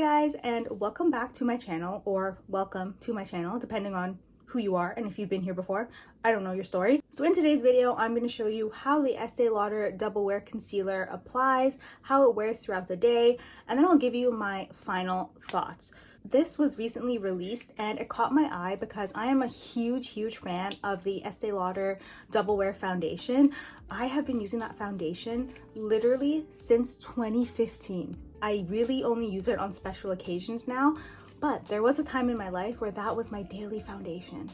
guys, and welcome back to my channel, or welcome to my channel depending on who you are and if you've been here before. I don't know your story. So in today's video, I'm going to show you how the Estee Lauder Double Wear Concealer applies, how it wears throughout the day, and then I'll give you my final thoughts. This was recently released and it caught my eye because I am a huge fan of the Estee Lauder Double Wear Foundation. I have been using that foundation literally since 2015. I really only use it on special occasions now, but there was a time in my life where that was my daily foundation.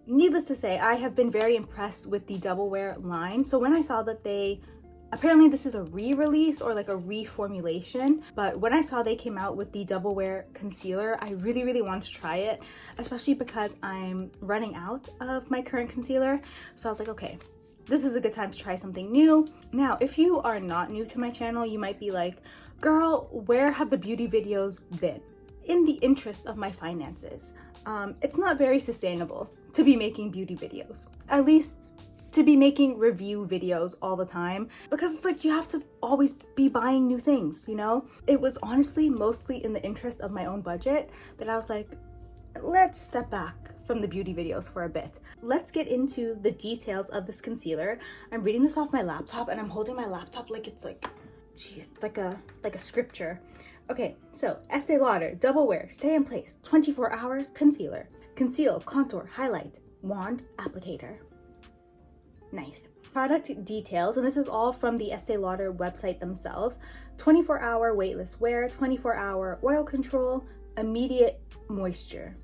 Needless to say, I have been very impressed with the Double Wear line. So when I saw that apparently this is a re-release or like a reformulation, but when I saw they came out with the Double Wear Concealer, I really wanted to try it, especially because I'm running out of my current concealer. So I was like, okay, this is a good time to try something new. Now, if you are not new to my channel, you might be like, girl, where have the beauty videos been? In the interest of my finances, it's not very sustainable to be making beauty videos, at least to be making review videos all the time, because it's like you have to always be buying new things, you know? It was honestly mostly in the interest of my own budget that I was like, let's step back from the beauty videos for a bit. Let's get into the details of this concealer. I'm reading this off my laptop and I'm holding my laptop like it's like, geez, it's like a scripture. Okay, so Estee Lauder Double Wear Stay in Place 24-Hour Concealer. Conceal, Contour, Highlight, Wand Applicator. Nice. Product details, and this is all from the Estee Lauder website themselves. 24-hour weightless wear, 24-hour oil control, immediate moisture.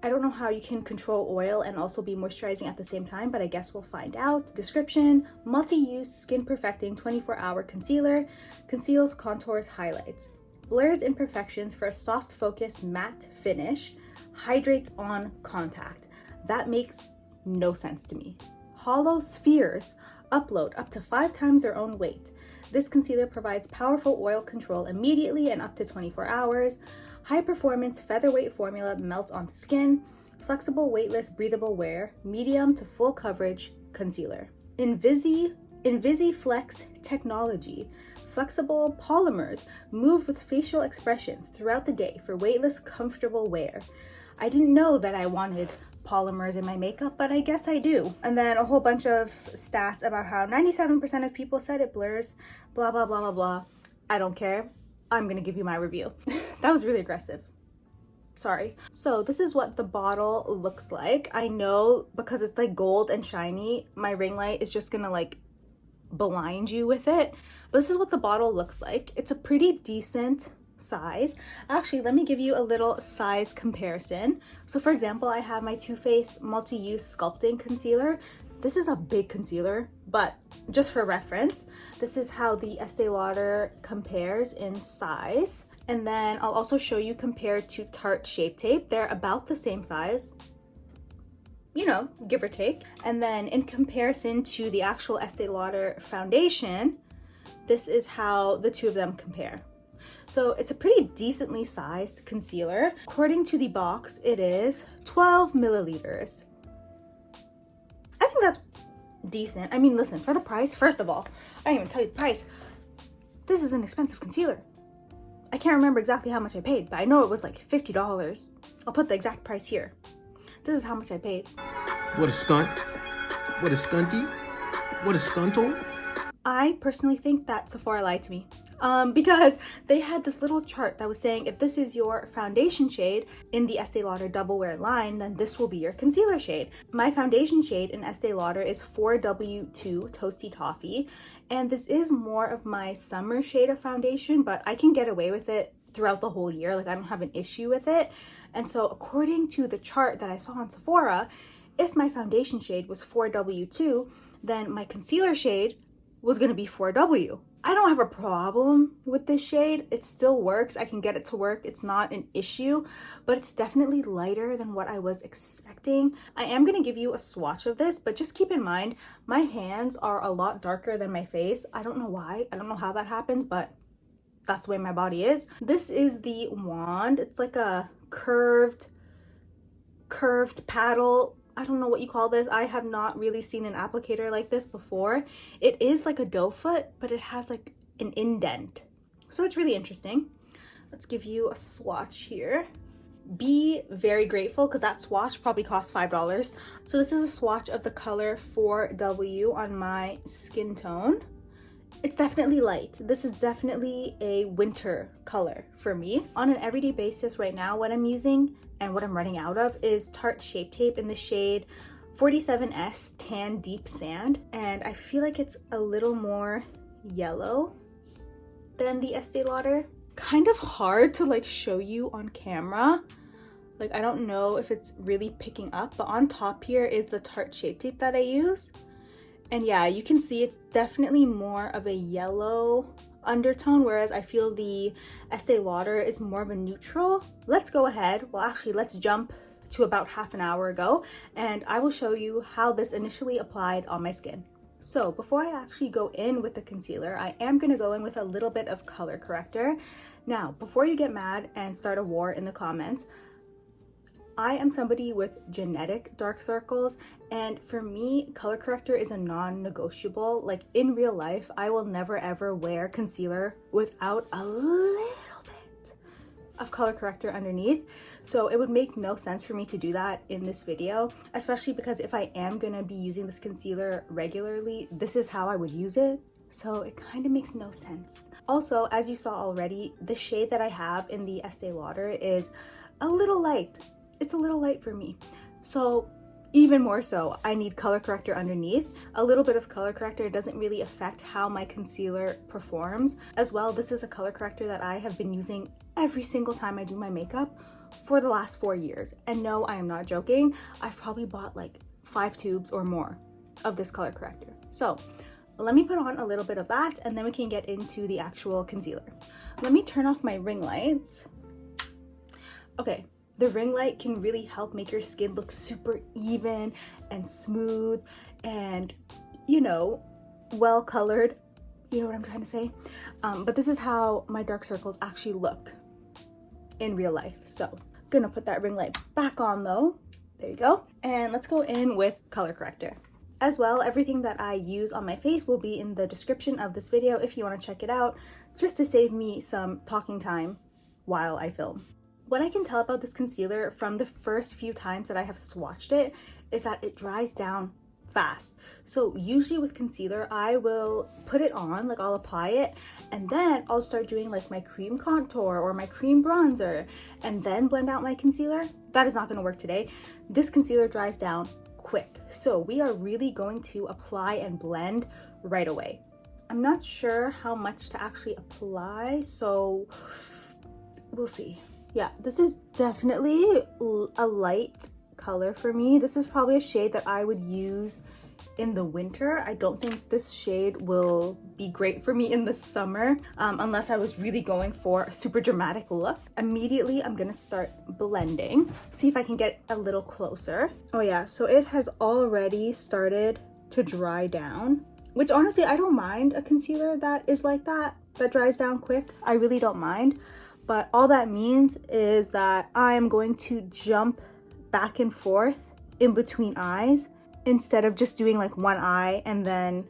I don't know how you can control oil and also be moisturizing at the same time, but I guess we'll find out. Description: multi-use skin perfecting 24-hour concealer, conceals, contours, highlights, blurs imperfections for a soft focus matte finish, hydrates on contact. That makes no sense to me. Hollow spheres upload up to 5 times their own weight. This concealer provides powerful oil control immediately and up to 24 hours. High performance featherweight formula melts onto skin. Flexible, weightless, breathable wear. Medium to full coverage concealer. InvisiFlex technology. Flexible polymers move with facial expressions throughout the day for weightless, comfortable wear. I didn't know that I wanted polymers in my makeup, but I guess I do. And then a whole bunch of stats about how 97% of people said it blurs, blah, blah, blah, blah, blah. I don't care. I'm gonna give you my review. That was really aggressive. Sorry. So this is what the bottle looks like. I know because it's like gold and shiny, my ring light is just gonna like blind you with it. But this is what the bottle looks like. It's a pretty decent size. Actually, let me give you a little size comparison. So for example, I have my Too Faced multi-use sculpting concealer. This is a big concealer, but just for reference, this is how the Estee Lauder compares in size. And then I'll also show you compared to Tarte Shape Tape. They're about the same size, you know, give or take. And then in comparison to the actual Estee Lauder foundation, this is how the two of them compare. So it's a pretty decently sized concealer. According to the box, it is 12 milliliters. I think that's decent. I mean, listen, for the price, first of all, I didn't even tell you the price. This is an expensive concealer. I can't remember exactly how much I paid, but I know it was like $50. I'll put the exact price here. This is how much I paid. What a skunt. What a skunty. What a skuntle. I personally think that Sephora lied to me. Because they had this little chart that was saying if this is your foundation shade in the Estee Lauder Double Wear line, then this will be your concealer shade. My foundation shade in Estee Lauder is 4W2 Toasty Toffee, and this is more of my summer shade of foundation, but I can get away with it throughout the whole year. Like, I don't have an issue with it. And so according to the chart that I saw on Sephora, if my foundation shade was 4W2, then my concealer shade was gonna be 4W. I don't have a problem with this shade. It still works. I can get it to work. It's not an issue, but it's definitely lighter than what I was expecting. I am gonna give you a swatch of this, but just keep in mind, my hands are a lot darker than my face. I don't know why. I don't know how that happens, but that's the way my body is. This is the wand. It's like a curved paddle. I don't know what you call this. I have not really seen an applicator like this before. It is like a doe foot, but it has like an indent. So it's really interesting. let's give you a swatch here. Be very grateful because that swatch probably cost $5. So this is a swatch of the color 4W on my skin tone. It's definitely light. This is definitely a winter color for me. On an everyday basis right now, what I'm using and what I'm running out of is Tarte Shape Tape in the shade 47S Tan Deep Sand. And I feel like it's a little more yellow than the Estee Lauder. Kind of hard to like show you on camera. Like I don't know if it's really picking up, but on top here is the Tarte Shape Tape that I use. And yeah, you can see it's definitely more of a yellow undertone, whereas I feel the Estee Lauder is more of a neutral. Let's go ahead. Well, actually, let's jump to about half an hour ago, and I will show you how this initially applied on my skin. So before I actually go in with the concealer, I am going to go in with a little bit of color corrector. Now, before you get mad and start a war in the comments, I am somebody with genetic dark circles, and for me, color corrector is a non-negotiable. Like in real life, I will never ever wear concealer without a little bit of color corrector underneath. So it would make no sense for me to do that in this video, especially because if I am gonna be using this concealer regularly, this is how I would use it. So it kind of makes no sense. Also, as you saw already, the shade that I have in the Estee Lauder is a little light. It's a little light for me. So even more so, I need color corrector underneath. A little bit of color corrector doesn't really affect how my concealer performs. As well, this is a color corrector that I have been using every single time I do my makeup for the last 4 years. And no, I am not joking. I've probably bought like 5 tubes or more of this color corrector. So let me put on a little bit of that and then we can get into the actual concealer. Let me turn off my ring light. Okay. The ring light can really help make your skin look super even and smooth and, you know, well colored. You know what I'm trying to say? But this is how my dark circles actually look in real life. So I'm gonna put that ring light back on though. There you go. And let's go in with color corrector. As well, everything that I use on my face will be in the description of this video if you want to check it out, just to save me some talking time while I film. What I can tell about this concealer from the first few times that I have swatched it is that it dries down fast. So usually with concealer, I will put it on, like I'll apply it, and then I'll start doing like my cream contour or my cream bronzer and then blend out my concealer. That is not going to work today. This concealer dries down quick. So we are really going to apply and blend right away. I'm not sure how much to actually apply, so we'll see. Yeah, this is definitely a light color for me. This is probably a shade that I would use in the winter. I don't think this shade will be great for me in the summer, unless I was really going for a super dramatic look. Immediately, I'm gonna start blending. See if I can get a little closer. Oh yeah, so it has already started to dry down, which honestly, I don't mind a concealer that is like that dries down quick. I really don't mind. But all that means is that I am going to jump back and forth in between eyes instead of just doing like one eye and then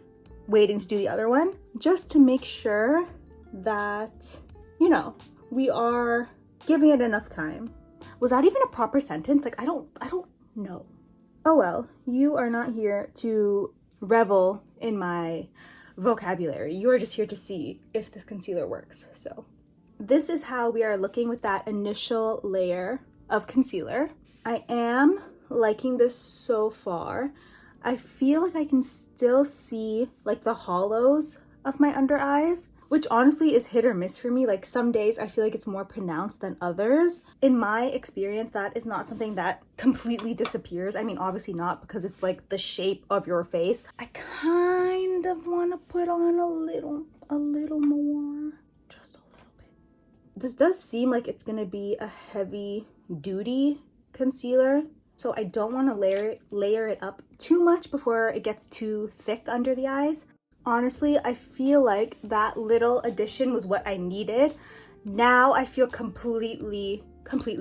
waiting to do the other one, just to make sure that, you know, we are giving it enough time. Was that even a proper sentence? Like, I don't know. Oh well, you are not here to revel in my vocabulary. You are just here to see if this concealer works. So this is how we are looking with that initial layer of concealer. I am liking this so far. I feel like I can still see like the hollows of my under eyes, which honestly is hit or miss for me. Like some days I feel like it's more pronounced than others. In my experience, that is not something that completely disappears. I mean, obviously not, because it's like the shape of your face. I kind of want to put on a little more. Just a little bit. This does seem like it's gonna be a heavy duty concealer, so I don't want to layer it up too much before it gets too thick under the eyes. Honestly, I feel like that little addition was what I needed. Now I feel completely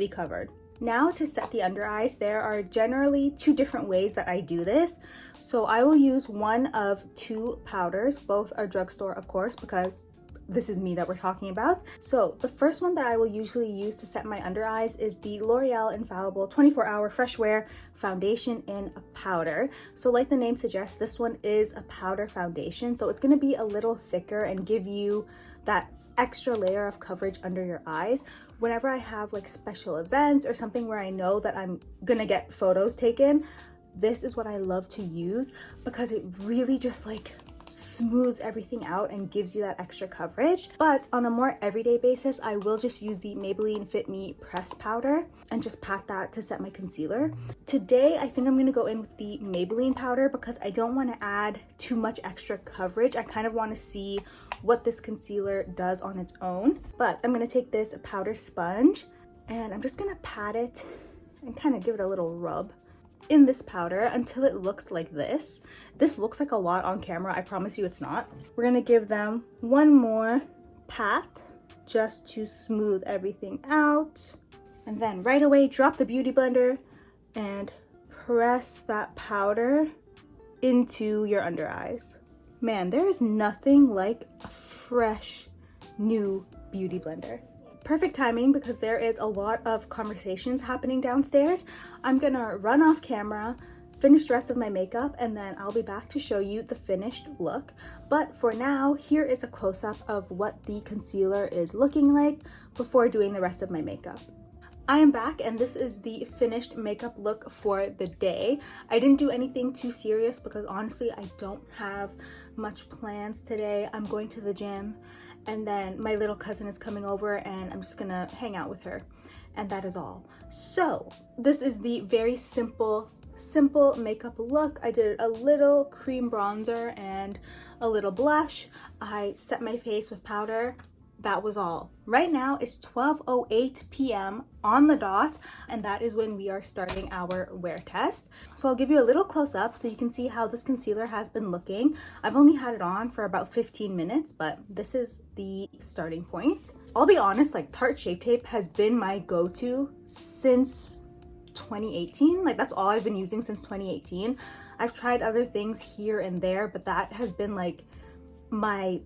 covered. Now to set the under eyes, there are generally 2 different ways that I do this. So I will use one of 2 powders. Both are drugstore, of course, because this is me that we're talking about. So the first one that I will usually use to set my under eyes is the L'Oreal Infallible 24-Hour Fresh Wear Foundation in a powder. So like the name suggests, this one is a powder foundation. So it's gonna be a little thicker and give you that extra layer of coverage under your eyes. Whenever I have like special events or something where I know that I'm gonna get photos taken, this is what I love to use because it really just like smooths everything out and gives you that extra coverage. But on a more everyday basis, I will just use the Maybelline Fit Me press powder and just pat that to set my concealer. Today I think I'm going to go in with the Maybelline powder because I don't want to add too much extra coverage. I kind of want to see what this concealer does on its own. But I'm going to take this powder sponge and I'm just going to pat it and kind of give it a little rub in this powder until it looks like this. This looks like a lot on camera. I promise you it's not. We're gonna give them one more pat just to smooth everything out. And then right away, drop the beauty blender and press that powder into your under eyes. Man, there is nothing like a fresh, new beauty blender. Perfect timing because there is a lot of conversations happening downstairs. I'm gonna run off camera, finish the rest of my makeup, and then I'll be back to show you the finished look. But for now, here is a close-up of what the concealer is looking like before doing the rest of my makeup. I am back and this is the finished makeup look for the day. I didn't do anything too serious because honestly, I don't have much plans today. I'm going to the gym and then my little cousin is coming over and I'm just gonna hang out with her, and that is all. So this is the very simple makeup look. I did a little cream bronzer and a little blush. I set my face with powder. That was all. Right now it's 12:08 p.m. on the dot, and that is when we are starting our wear test. So I'll give you a little close up so you can see how this concealer has been looking. I've only had it on for about 15 minutes, but this is the starting point. I'll be honest, like Tarte Shape Tape has been my go-to since 2018. Like that's all I've been using since 2018. I've tried other things here and there, but that has been like my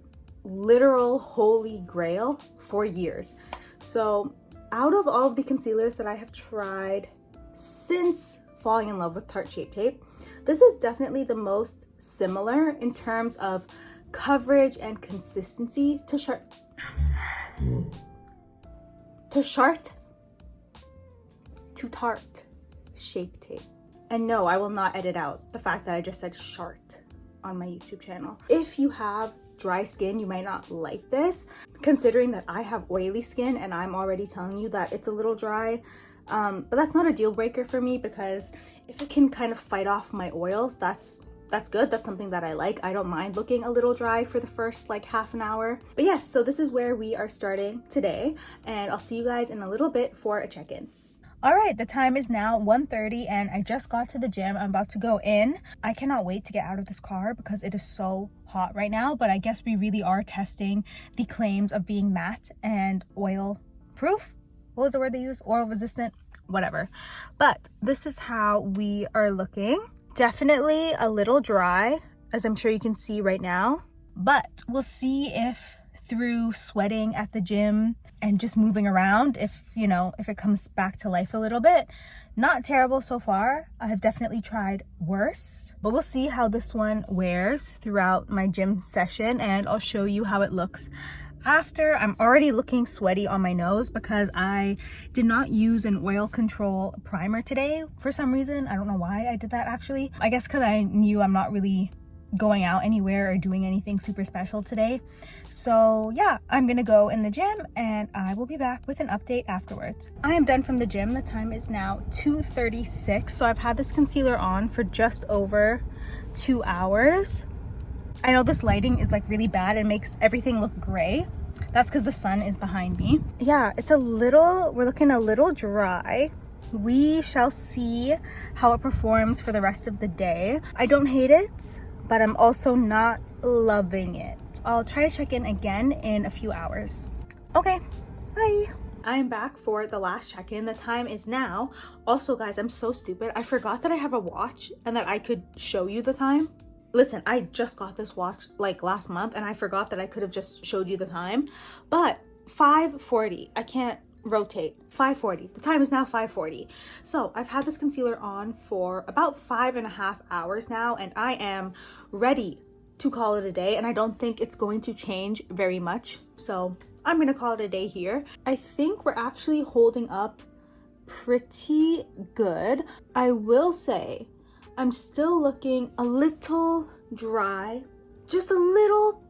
literal holy grail for years. So out of all of the concealers that I have tried since falling in love with Tarte Shape Tape, this is definitely the most similar in terms of coverage and consistency to Tarte Shape Tape. And no, I will not edit out the fact that I just said Charte on my YouTube channel. If you have dry skin, you might not like this, considering that I have oily skin and I'm already telling you that it's a little dry. But that's not a deal breaker for me because if it can kind of fight off my oils, that's good. That's something that I like. I don't mind looking a little dry for the first like half an hour. But yes, so this is where we are starting today, and I'll see you guys in a little bit for a check-in. All right, the time is now 1:30 and I just got to the gym. I'm about to go in. I cannot wait to get out of this car because it is so hot right now, but I guess we really are testing the claims of being matte and oil proof. What was the word they used? Oil resistant, whatever. But this is how we are looking. Definitely a little dry, as I'm sure you can see right now, but we'll see if through sweating at the gym and just moving around, if it comes back to life a little bit. Not terrible so far. I have definitely tried worse, but we'll see how this one wears throughout my gym session, and I'll show you how it looks after. I'm already looking sweaty on my nose because I did not use an oil control primer today for some reason. I don't know why I did that actually. I guess because I knew I'm not really going out anywhere or doing anything super special today. So yeah, I'm gonna go in the gym and I will be back with an update afterwards. I am done from the gym. The time is now 2:36. So I've had this concealer on for just over 2 hours. I know this lighting is like really bad and makes everything look gray. That's because the sun is behind me. Yeah, we're looking a little dry. We shall see how it performs for the rest of the day. I don't hate it, but I'm also not loving it. I'll try to check in again in a few hours. Okay, bye. I am back for the last check-in. The time is now. Also, guys, I'm so stupid. I forgot that I have a watch and that I could show you the time. Listen, I just got this watch like last month and I forgot that I could have just showed you the time, but 5:40, I can't rotate, 5:40, the time is now 5:40. So I've had this concealer on for about 5.5 hours now, and I am ready to call it a day, and I don't think it's going to change very much, so I'm gonna call it a day here. I think we're actually holding up pretty good. I will say I'm still looking a little dry, just a little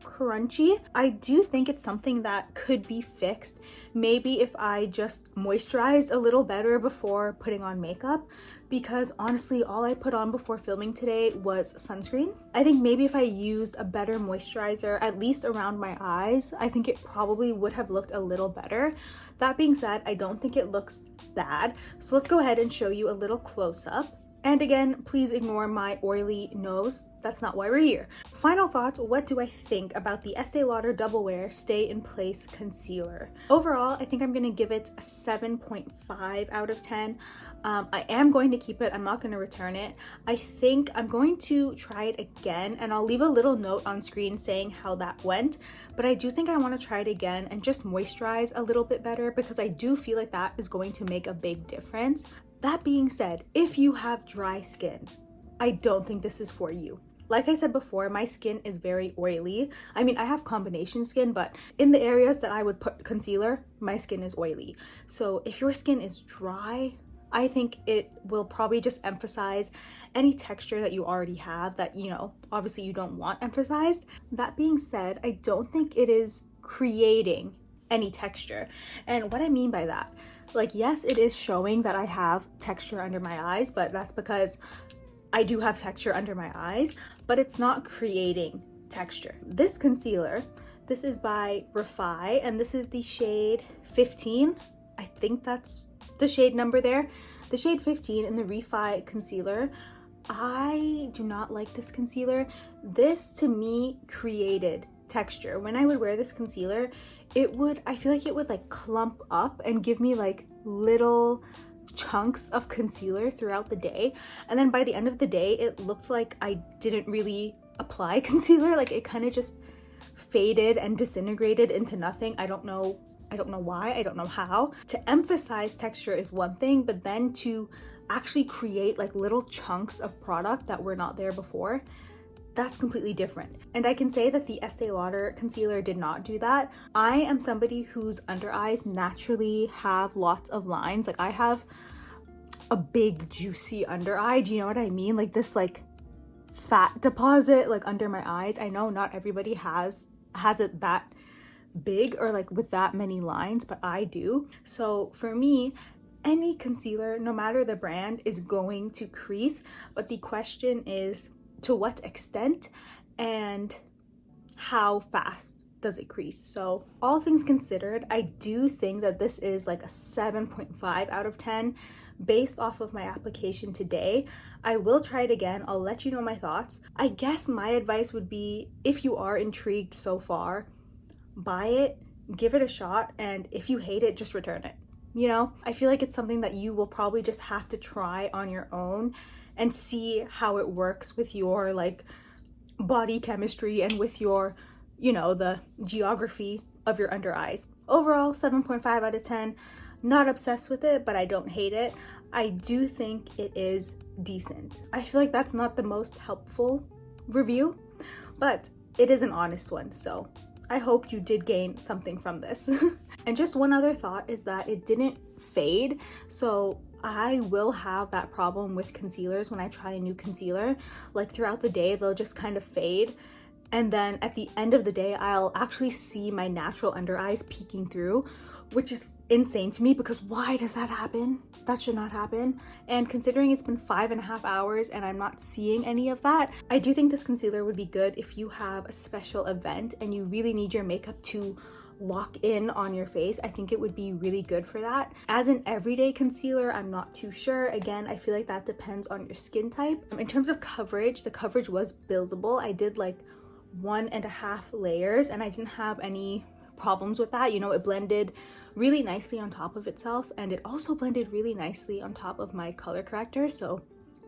crunchy. I do think it's something that could be fixed. Maybe if I just moisturized a little better before putting on makeup, because honestly, all I put on before filming today was sunscreen. I think maybe if I used a better moisturizer, at least around my eyes, I think it probably would have looked a little better. That being said, I don't think it looks bad. So let's go ahead and show you a little close-up. And again, please ignore my oily nose. That's not why we're here. Final thoughts, what do I think about the Estee Lauder Double Wear Stay in Place Concealer? Overall, I think I'm gonna give it a 7.5 out of 10. I am going to keep it. I'm not going to return it. I think I'm going to try it again, and I'll leave a little note on screen saying how that went. But I do think I want to try it again and just moisturize a little bit better, because I do feel like that is going to make a big difference. That being said, if you have dry skin, I don't think this is for you. Like I said before, my skin is very oily. I mean, I have combination skin, but in the areas that I would put concealer, my skin is oily. So if your skin is dry, I think it will probably just emphasize any texture that you already have that, you know, obviously you don't want emphasized. That being said, I don't think it is creating any texture. And what I mean by that, like, yes, it is showing that I have texture under my eyes, but that's because I do have texture under my eyes, but it's not creating texture. This concealer, this is by Arifah, and this is the shade 15. I think that's the shade number there. The shade 15 in the Arifah concealer. I do not like this concealer. This to me created texture. When I would wear this concealer, I feel like it would like clump up and give me like little chunks of concealer throughout the day, and then by the end of the day it looked like I didn't really apply concealer. Like, it kind of just faded and disintegrated into nothing. I don't know why, I don't know how. To emphasize texture is one thing, but then to actually create like little chunks of product that were not there before, that's completely different. And I can say that the Estee Lauder concealer did not do that. I am somebody whose under eyes naturally have lots of lines. Like, I have a big juicy under eye. Do you know what I mean? Like this like fat deposit like under my eyes. I know not everybody has it that big or like with that many lines, but I do. So for me, any concealer, no matter the brand, is going to crease, but the question is to what extent and how fast does it crease. So all things considered, I do think that this is like a 7.5 out of 10 based off of my application today. I will try it again. I'll let you know my thoughts. I guess my advice would be, if you are intrigued so far, buy it, give it a shot, and if you hate it, just return it. You know, I feel like it's something that you will probably just have to try on your own and see how it works with your like body chemistry and with your, you know, the geography of your under eyes. Overall, 7.5 out of 10. Not obsessed with it, but I don't hate it. I do think it is decent. I feel like that's not the most helpful review, but it is an honest one. So I hope you did gain something from this. And just one other thought is that it didn't fade. So I will have that problem with concealers when I try a new concealer. Like throughout the day, they'll just kind of fade. And then at the end of the day, I'll actually see my natural under eyes peeking through, which is insane to me because why does that happen? That should not happen. And considering it's been 5.5 hours and I'm not seeing any of that, I do think this concealer would be good if you have a special event and you really need your makeup to lock in on your face. I think it would be really good for that. As an everyday concealer, I'm not too sure. Again, I feel like that depends on your skin type. In terms of coverage, the coverage was buildable. I did like 1.5 layers and I didn't have any problems with that. You know, it blended really nicely on top of itself, and it also blended really nicely on top of my color corrector, so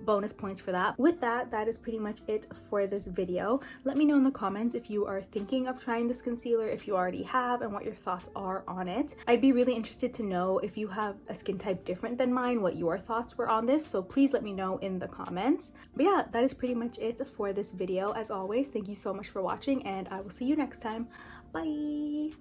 bonus points for that. With that, that is pretty much it for this video. Let me know in the comments if you are thinking of trying this concealer, if you already have, and what your thoughts are on it. I'd be really interested to know if you have a skin type different than mine, what your thoughts were on this, so please let me know in the comments. But yeah, that is pretty much it for this video. As always, thank you so much for watching, and I will see you next time. Bye!